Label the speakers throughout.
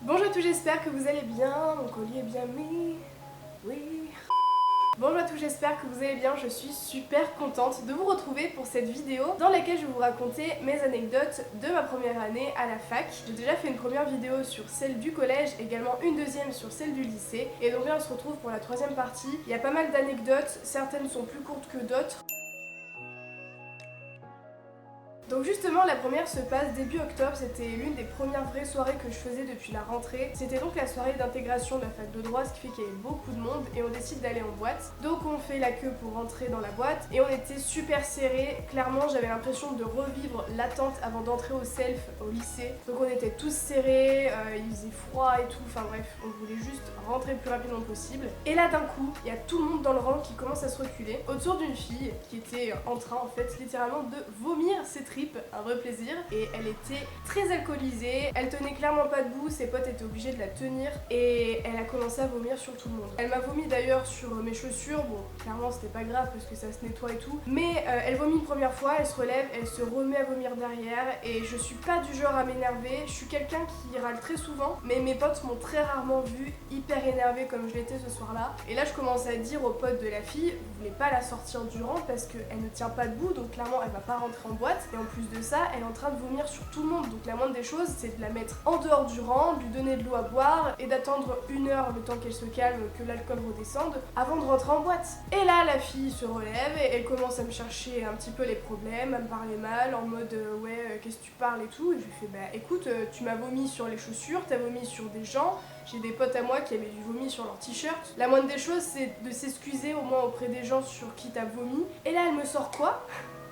Speaker 1: Bonjour à tous, j'espère que vous allez bien, mon colis est bien mis, oui. Bonjour à tous, j'espère que vous allez bien, je suis super contente de vous retrouver pour cette vidéo dans laquelle je vais vous raconter mes anecdotes de ma première année à la fac. J'ai déjà fait une première vidéo sur celle du collège, également une deuxième sur celle du lycée, et donc là on se retrouve pour la troisième partie. Il y a pas mal d'anecdotes, certaines sont plus courtes que d'autres. Donc justement la première se passe début octobre, c'était l'une des premières vraies soirées que je faisais depuis la rentrée. C'était donc la soirée d'intégration de la fac de droit, ce qui fait qu'il y avait beaucoup de monde et on décide d'aller en boîte. Donc on fait la queue pour rentrer dans la boîte et on était super serrés. Clairement j'avais l'impression de revivre l'attente avant d'entrer au self au lycée. Donc on était tous serrés, il faisait froid et tout, enfin bref, on voulait juste rentrer le plus rapidement possible. Et là d'un coup, il y a tout le monde dans le rang qui commence à se reculer autour d'une fille qui était en train en fait littéralement de vomir ses tripes. Un vrai plaisir, et elle était très alcoolisée, elle tenait clairement pas debout, ses potes étaient obligés de la tenir et elle a commencé à vomir sur tout le monde. Elle m'a vomi d'ailleurs sur mes chaussures, bon clairement c'était pas grave parce que ça se nettoie et tout, mais elle vomit une première fois, elle se relève, elle se remet à vomir derrière et je suis pas du genre à m'énerver, je suis quelqu'un qui râle très souvent, mais mes potes m'ont très rarement vu hyper énervée comme je l'étais ce soir-là, et là je commence à dire aux potes de la fille, vous voulez pas la sortir du rang parce qu'elle ne tient pas debout, donc clairement elle va pas rentrer en boîte, et en plus de ça, elle est en train de vomir sur tout le monde. Donc la moindre des choses, c'est de la mettre en dehors du rang, de lui donner de l'eau à boire et d'attendre 1 heure le temps qu'elle se calme, que l'alcool redescende, avant de rentrer en boîte. Et là, la fille se relève et elle commence à me chercher un petit peu les problèmes, à me parler mal, en mode ouais, qu'est-ce que tu parles et tout. Et je lui fais bah écoute, tu m'as vomi sur les chaussures, t'as vomi sur des gens. J'ai des potes à moi qui avaient du vomi sur leur t-shirt. La moindre des choses, c'est de s'excuser au moins auprès des gens sur qui t'as vomi. Et là, elle me sort quoi?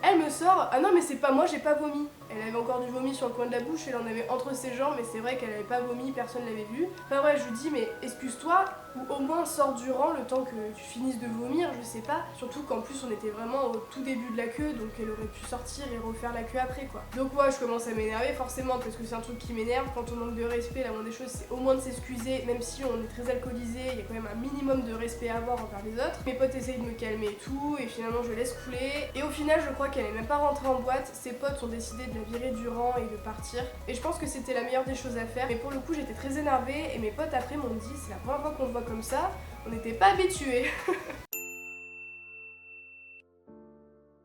Speaker 1: Elle me sort, ah non mais c'est pas moi, j'ai pas vomi. Elle avait encore du vomi sur le coin de la bouche, elle en avait entre ses jambes, mais c'est vrai qu'elle avait pas vomi, personne l'avait vu. Enfin ouais, je lui dis mais excuse-toi, ou au moins sors du rang le temps que tu finisses de vomir, je sais pas. Surtout qu'en plus on était vraiment au tout début de la queue, donc elle aurait pu sortir et refaire la queue après quoi. Donc moi je commence à m'énerver forcément parce que c'est un truc qui m'énerve. Quand on manque de respect, la moindre des choses c'est au moins de s'excuser, même si on est très alcoolisé, il y a quand même un minimum de respect à avoir envers les autres. Mes potes essayent de me calmer et tout, et finalement je laisse couler. Et au final je crois qu'elle est même pas rentrée en boîte, ses potes ont décidé de la virer du rang et de partir. Et je pense que c'était la meilleure des choses à faire. Mais pour le coup j'étais très énervée et mes potes après m'ont dit c'est la première fois qu'on te voit comme ça, on n'était pas habitués.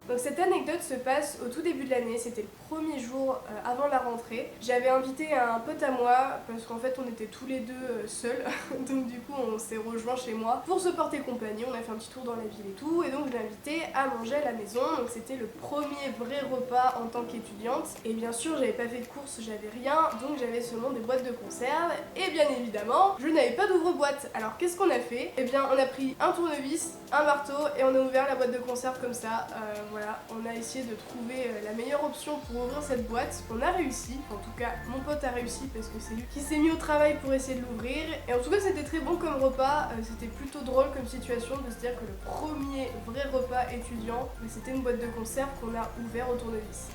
Speaker 1: Donc cette anecdote se passe au tout début de l'année, c'était le premier jour avant la rentrée. J'avais invité un pote à moi parce qu'en fait on était tous les deux seuls, donc du coup on s'est rejoints chez moi pour se porter compagnie, on a fait un petit tour dans la ville et tout, et donc je l'ai invité à manger à la maison, donc c'était le premier vrai repas en tant qu'étudiante, et bien sûr j'avais pas fait de courses, j'avais rien, donc j'avais seulement des boîtes de conserve, et bien évidemment je n'avais pas d'ouvre-boîte. Alors qu'est-ce qu'on a fait? Eh bien on a pris un tournevis, un marteau, et on a ouvert la boîte de conserve comme ça, voilà, on a essayé de trouver la meilleure option pour ouvrir cette boîte. On a réussi, en tout cas mon pote a réussi parce que c'est lui qui s'est mis au travail pour essayer de l'ouvrir. Et en tout cas c'était très bon comme repas, c'était plutôt drôle comme situation de se dire que le premier vrai repas étudiant, c'était une boîte de conserve qu'on a ouvert au tournevis.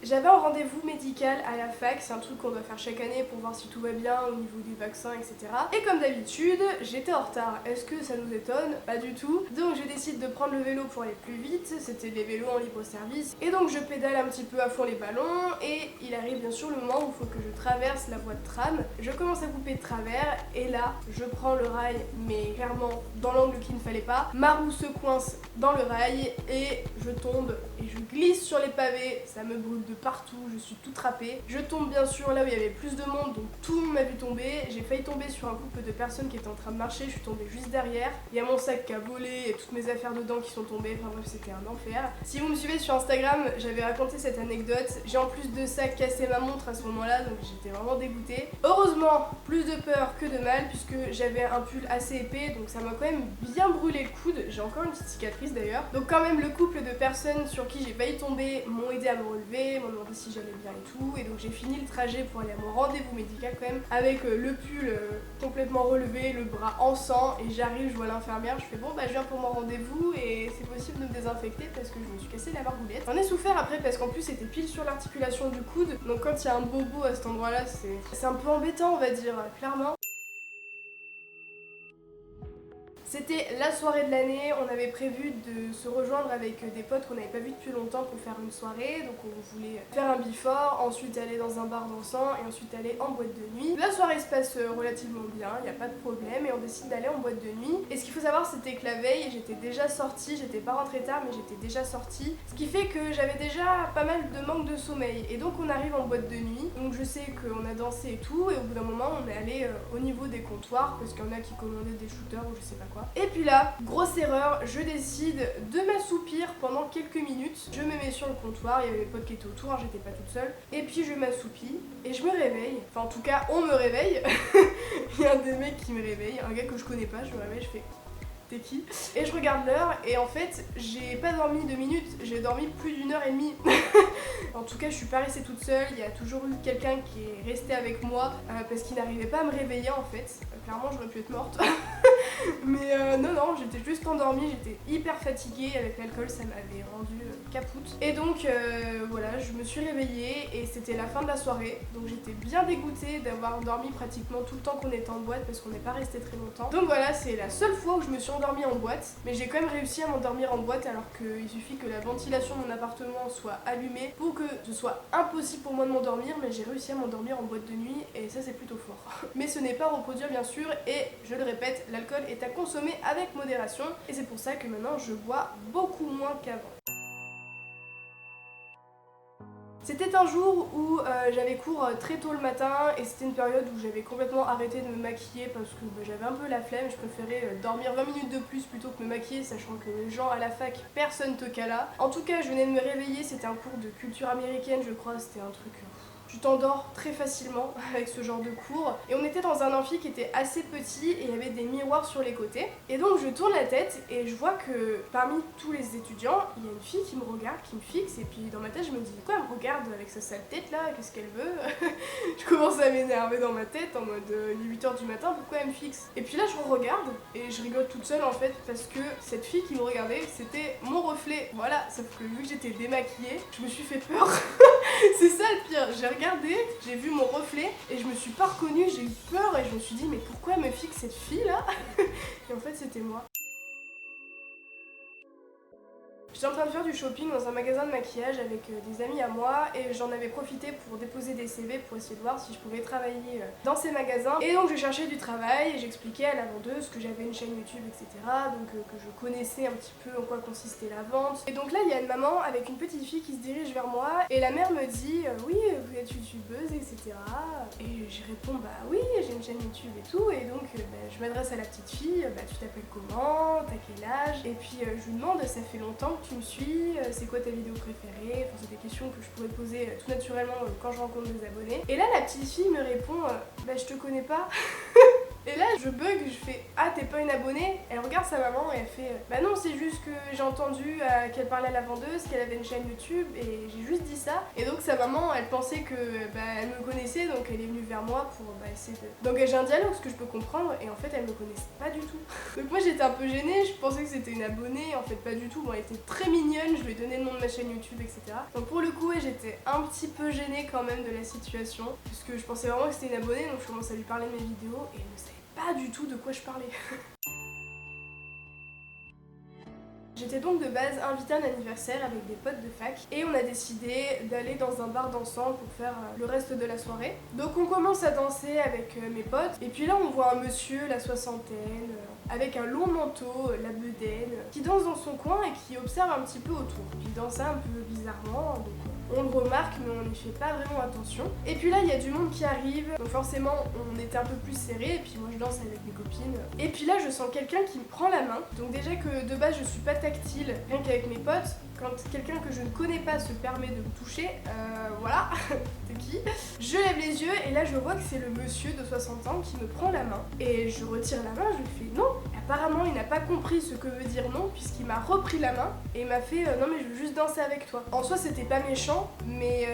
Speaker 1: J'avais un rendez-vous médical à la fac, c'est un truc qu'on doit faire chaque année pour voir si tout va bien au niveau des vaccins, etc. Et comme d'habitude, j'étais en retard. Est-ce que ça nous étonne? Pas du tout. Donc je décide de prendre le vélo pour aller plus vite, c'était des vélos en libre service. Et donc je pédale un petit peu à fond les ballons, et il arrive bien sûr le moment où il faut que je traverse la voie de tram. Je commence à couper de travers, et là, je prends le rail, mais clairement dans l'angle qu'il ne fallait pas. Ma roue se coince dans le rail, et je tombe, et je glisse sur les pavés, ça me brûle de partout, je suis tout trapée. Je tombe bien sûr là où il y avait plus de monde, donc tout le monde m'a vu tomber. J'ai failli tomber sur un couple de personnes qui étaient en train de marcher, je suis tombée juste derrière. Il y a mon sac qui a volé et toutes mes affaires dedans qui sont tombées, enfin bref c'était un enfer. Si vous me suivez sur Instagram, j'avais raconté cette anecdote. J'ai en plus de ça cassé ma montre à ce moment-là, donc j'étais vraiment dégoûtée. Heureusement, plus de peur que de mal, puisque j'avais un pull assez épais, donc ça m'a quand même bien brûlé le coude. J'ai encore une petite cicatrice d'ailleurs. Donc quand même le couple de personnes sur qui j'ai failli tomber m'ont aidé à me relever, m'ont demandé si j'allais bien et tout, et donc j'ai fini le trajet pour aller à mon rendez-vous médical quand même, avec le pull complètement relevé, le bras en sang, et j'arrive, je vois l'infirmière, je fais bon bah je viens pour mon rendez-vous et c'est possible de me désinfecter parce que je me suis cassé la margoulette. J'en ai souffert après parce qu'en plus c'était pile sur l'articulation du coude, donc quand il y a un bobo à cet endroit là c'est un peu embêtant on va dire, clairement. C'était la soirée de l'année, on avait prévu de se rejoindre avec des potes qu'on n'avait pas vus depuis longtemps pour faire une soirée, donc on voulait faire un before, ensuite aller dans un bar dansant et ensuite aller en boîte de nuit. La soirée se passe relativement bien, il n'y a pas de problème et on décide d'aller en boîte de nuit. Et ce qu'il faut savoir c'était que la veille j'étais déjà sortie, j'étais pas rentrée tard mais j'étais déjà sortie, ce qui fait que j'avais déjà pas mal de manque de sommeil. Et donc on arrive en boîte de nuit, donc je sais qu'on a dansé et tout, et au bout d'un moment on est allé au niveau des comptoirs parce qu'il y en a qui commandaient des shooters ou je sais pas quoi. Et puis là, grosse erreur, je décide de m'assoupir pendant quelques minutes. Je me mets sur le comptoir, il y avait mes potes qui étaient autour, hein, j'étais pas toute seule. Et puis je m'assoupis et je me réveille. Enfin en tout cas on me réveille. Il y a un des mecs qui me réveille, un gars que je connais pas, je me réveille, je fais... T'es qui? Et je regarde l'heure et en fait j'ai pas dormi 2 minutes, j'ai dormi plus d'1h30. En tout cas je suis pas restée toute seule, il y a toujours eu quelqu'un qui est resté avec moi parce qu'il n'arrivait pas à me réveiller en fait. Clairement j'aurais pu être morte. Mais non, j'étais juste endormie, j'étais hyper fatiguée, avec l'alcool ça m'avait rendu capoute. Et donc voilà, je me suis réveillée et c'était la fin de la soirée. Donc j'étais bien dégoûtée d'avoir dormi pratiquement tout le temps qu'on était en boîte parce qu'on n'est pas resté très longtemps. Donc voilà, c'est la seule fois où je me suis endormie en boîte. Mais j'ai quand même réussi à m'endormir en boîte alors qu'il suffit que la ventilation de mon appartement soit allumée pour que ce soit impossible pour moi de m'endormir. Mais j'ai réussi à m'endormir en boîte de nuit et ça c'est plutôt fort. Mais ce n'est pas à reproduire bien sûr et je le répète, l'alcool est à consommer avec modération et c'est pour ça que maintenant je bois beaucoup moins qu'avant. C'était un jour où j'avais cours très tôt le matin et c'était une période où j'avais complètement arrêté de me maquiller parce que j'avais un peu la flemme, je préférais dormir 20 minutes de plus plutôt que me maquiller sachant que les gens à la fac, personne te cala. En tout cas je venais de me réveiller, c'était un cours de culture américaine je crois, c'était un truc... Tu t'endors très facilement avec ce genre de cours. Et on était dans un amphi qui était assez petit et il y avait des miroirs sur les côtés. Et donc je tourne la tête et je vois que parmi tous les étudiants, il y a une fille qui me regarde, qui me fixe. Et puis dans ma tête je me dis, pourquoi elle me regarde avec sa sale tête là? Qu'est-ce qu'elle veut? Je commence à m'énerver dans ma tête en mode il est 8h du matin, pourquoi elle me fixe? Et puis là je regarde et je rigole toute seule en fait parce que cette fille qui me regardait c'était mon reflet. Voilà, sauf que vu que j'étais démaquillée, je me suis fait peur. C'est ça le pire, j'ai regardé, j'ai vu mon reflet et je me suis pas reconnue, j'ai eu peur et je me suis dit mais pourquoi elle me fixe cette fille là? Et en fait c'était moi. J'étais en train de faire du shopping dans un magasin de maquillage avec des amis à moi et j'en avais profité pour déposer des CV pour essayer de voir si je pouvais travailler dans ces magasins. Et donc je cherchais du travail et j'expliquais à la vendeuse que j'avais une chaîne YouTube etc. Donc que je connaissais un petit peu en quoi consistait la vente. Et donc là il y a une maman avec une petite fille qui se dirige vers moi et la mère me dit oui vous êtes youtubeuse etc. Et j'y réponds bah oui j'ai une chaîne YouTube et tout et donc je m'adresse à la petite fille, bah tu t'appelles comment, t'as quel âge? Et puis je lui demande ça fait longtemps que tu me suis, c'est quoi ta vidéo préférée? Enfin, c'est des questions que je pourrais poser tout naturellement quand je rencontre des abonnés. Et là la petite fille me répond bah je te connais pas. Et là je bug, je fais ah t'es pas une abonnée? Elle regarde sa maman et elle fait bah non c'est juste que j'ai entendu qu'elle parlait à la vendeuse, qu'elle avait une chaîne YouTube et j'ai juste dit ça. Et donc sa maman elle pensait que elle me connaissait donc elle est venue vers moi pour essayer d'engager un dialogue, ce que je peux comprendre et en fait elle me connaissait pas du tout. Donc moi j'étais un peu gênée, je pensais que c'était une abonnée, en fait pas du tout. Bon elle était très mignonne, je lui ai donné le nom de ma chaîne YouTube etc. Donc pour le coup ouais, j'étais un petit peu gênée quand même de la situation puisque je pensais vraiment que c'était une abonnée donc je commence à lui parler de mes vidéos et elle ne savait pas du tout de quoi je parlais. J'étais donc de base invitée à un anniversaire avec des potes de fac et on a décidé d'aller dans un bar dansant pour faire le reste de la soirée. Donc on commence à danser avec mes potes et puis là on voit un monsieur, la soixantaine, avec un long manteau, la bedaine, qui danse dans son coin et qui observe un petit peu autour. Il danse un peu bizarrement, donc on le remarque mais on n'y fait pas vraiment attention. Et puis là il y a du monde qui arrive, donc forcément on était un peu plus serré et puis moi je danse avec mes copines. Et puis là je sens quelqu'un qui me prend la main, donc déjà que de base je suis pas tactile, rien qu'avec mes potes, quand quelqu'un que je ne connais pas se permet de me toucher, voilà, c'est qui? Je lève les yeux et là je vois que c'est le monsieur de 60 ans qui me prend la main. Et je retire la main, je lui fais non. Apparemment il n'a pas compris ce que veut dire non puisqu'il m'a repris la main et il m'a fait non mais je veux juste danser avec toi. En soi c'était pas méchant mais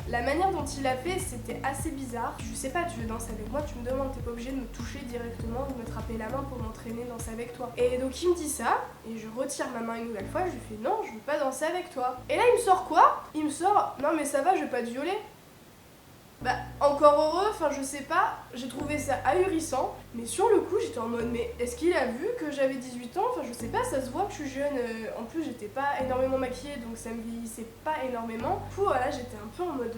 Speaker 1: la manière dont il a fait c'était assez bizarre. Je sais pas, tu veux danser avec moi, tu me demandes, t'es pas obligé de me toucher directement, de m'attraper la main pour m'entraîner danser avec toi. Et donc il me dit ça et je retire ma main une nouvelle fois, je lui fais non je veux pas danser avec toi. Et là il me sort quoi? Il me sort non mais ça va je vais pas te violer. Bah encore heureux, enfin je sais pas, j'ai trouvé ça ahurissant, mais sur le coup j'étais en mode mais est-ce qu'il a vu que j'avais 18 ans? Enfin je sais pas, ça se voit que je suis jeune, en plus j'étais pas énormément maquillée donc ça me vieillissait pas énormément. Du coup voilà, j'étais un peu en mode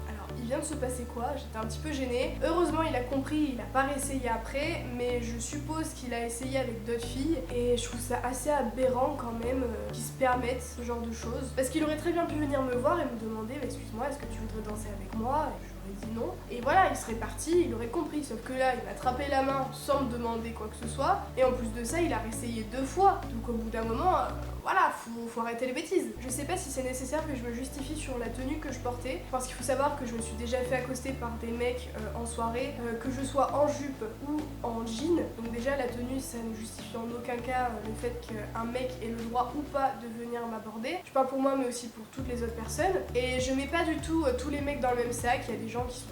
Speaker 1: alors il vient de se passer quoi? J'étais un petit peu gênée. Heureusement il a compris, il a pas réessayé après, mais je suppose qu'il a essayé avec d'autres filles et je trouve ça assez aberrant quand même qu'ils se permettent ce genre de choses. Parce qu'il aurait très bien pu venir me voir et me demander bah, excuse-moi, est-ce que tu voudrais danser avec moi? Et j'aurais dit non. Et voilà, il serait parti, il aurait compris. Sauf que là, il m'a attrapé la main sans me demander quoi que ce soit. Et en plus de ça, il a réessayé 2 fois. Donc au bout d'un moment, voilà, faut arrêter les bêtises. Je sais pas si c'est nécessaire que je me justifie sur la tenue que je portais. Parce qu'il faut savoir que je me suis déjà fait accoster par des mecs en soirée, que je sois en jupe ou en jean. Donc déjà, la tenue, ça ne justifie en aucun cas le fait qu'un mec ait le droit ou pas de venir m'aborder. Je parle pour moi, mais aussi pour toutes les autres personnes. Et je mets pas du tout tous les mecs dans le même sac. Il y a des gens qui sont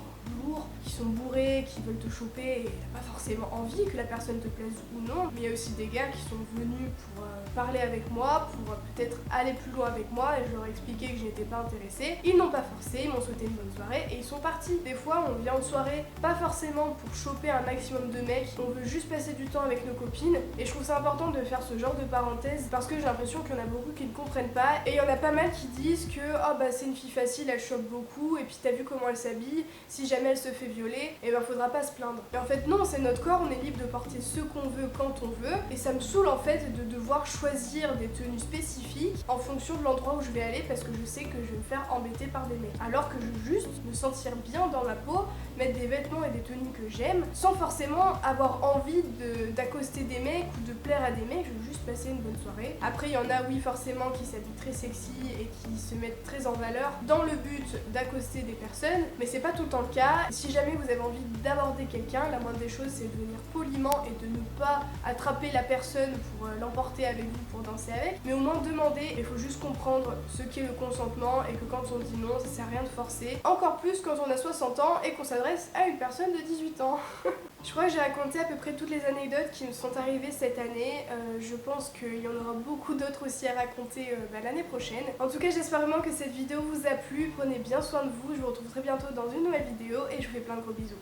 Speaker 1: lourds, qui sont bourrés, qui veulent te choper et t'as pas forcément envie que la personne te plaise ou non. Mais il y a aussi des gars qui sont venus pour parler avec moi, pour peut-être aller plus loin avec moi et je leur ai expliqué que je n'étais pas intéressée. Ils n'ont pas forcé, ils m'ont souhaité une bonne soirée et ils sont partis. Des fois on vient en soirée pas forcément pour choper un maximum de mecs, on veut juste passer du temps avec nos copines et je trouve ça important de faire ce genre de parenthèse parce que j'ai l'impression qu'il y en a beaucoup qui ne comprennent pas et il y en a pas mal qui disent que oh bah c'est une fille facile, elle chope beaucoup et puis t'as vu comment elle s'habille, si jamais elle se fait violer, et ben faudra pas se plaindre. Et en fait non, c'est notre corps, on est libre de porter ce qu'on veut quand on veut et ça me saoule en fait de devoir choisir des tenues spécifiques en fonction de l'endroit où je vais aller parce que je sais que je vais me faire embêter par des mecs. Alors que je veux juste me sentir bien dans ma peau, mettre des vêtements et des tenues que j'aime sans forcément avoir envie d'accoster des mecs ou de plaire à des mecs, je veux juste passer une bonne soirée. Après il y en a oui forcément qui s'habillent très sexy et qui se mettent très en valeur dans le but d'accoster des personnes, mais c'est pas tout le temps le cas. Si jamais vous avez envie d'aborder quelqu'un, la moindre des choses c'est de venir poliment et de ne pas attraper la personne pour l'emporter avec vous pour danser avec, mais au moins demander. Il faut juste comprendre ce qu'est le consentement et que quand on dit non, ça sert à rien de forcer. Encore plus quand on a 60 ans et qu'on s'adresse à une personne de 18 ans. Je crois que j'ai raconté à peu près toutes les anecdotes qui me sont arrivées cette année. Je pense qu'il y en aura beaucoup d'autres aussi à raconter l'année prochaine. En tout cas, j'espère vraiment que cette vidéo vous a plu. Prenez bien soin de vous. Je vous retrouve très bientôt dans une nouvelle vidéo et je vous fais plein de gros bisous.